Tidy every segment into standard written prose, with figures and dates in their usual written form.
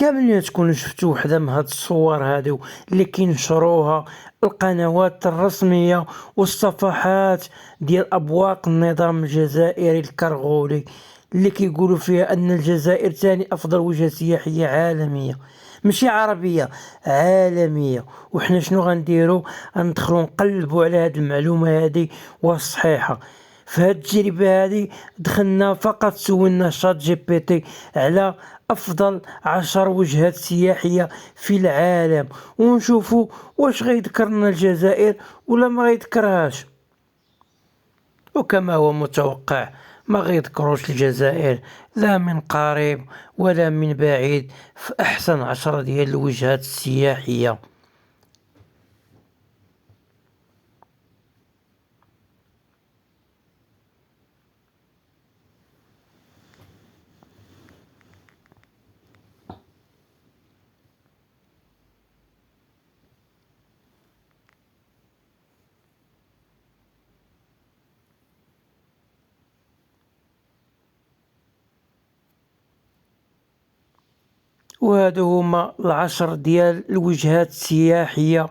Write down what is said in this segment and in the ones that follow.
كاملين تكونوا شفتوا وحده من هاد الصور هادو اللي كينشروها القنوات الرسميه والصفحات ديال ابواق النظام الجزائري الكرغولي، اللي كيقولوا فيها ان الجزائر ثاني افضل وجهه سياحيه عالميه، ماشي عربيه، عالميه. وحنا شنو غنديروا؟ غندخلوا نقلبوا على هاد المعلومه هادي واش صحيحه. في هاد التجربة هادي دخلنا فقط سولنا شات جي بي تي على أفضل 10 وجهات سياحية في العالم، ونشوفوا واش غيذكرنا الجزائر ولا ما غيذكرهاش. وكما هو متوقع ما غيذكروش الجزائر لا من قريب ولا من بعيد في أحسن 10 ديال الوجهات السياحية. وهادو هما 10 ديال الوجهات السياحية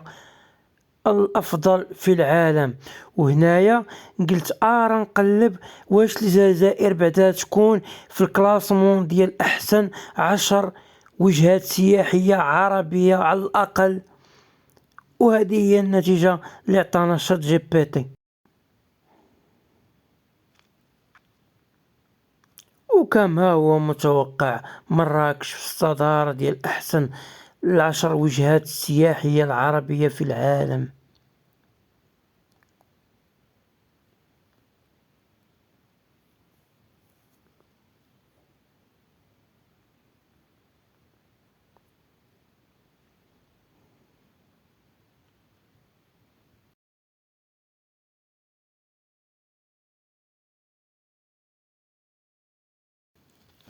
الافضل في العالم. وهنايا قلت نقلب واش الجزائر بعدا تكون في الكلاسمون ديال احسن 10 وجهات سياحية عربية على الاقل، وهذه هي النتيجة اللي عطانا شات جي بي تي. وكما هو متوقع مراكش في الصدارة ديال احسن 10 وجهات السياحية العربية في العالم.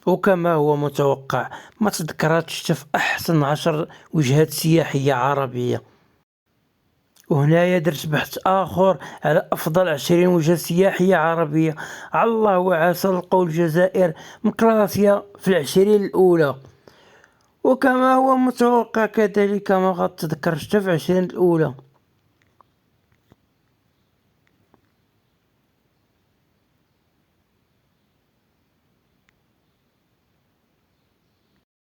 وكما هو متوقع ما تذكرتش حتى في أحسن 10 وجهات سياحية عربية. وهنايا درت بحث آخر على أفضل 20 وجهة سياحية عربية، على الله وعسى نلقاو الجزائر مكلاسية في ال20 الأولى. وكما هو متوقع كذلك ما غتذكرش حتى في 20 الأولى.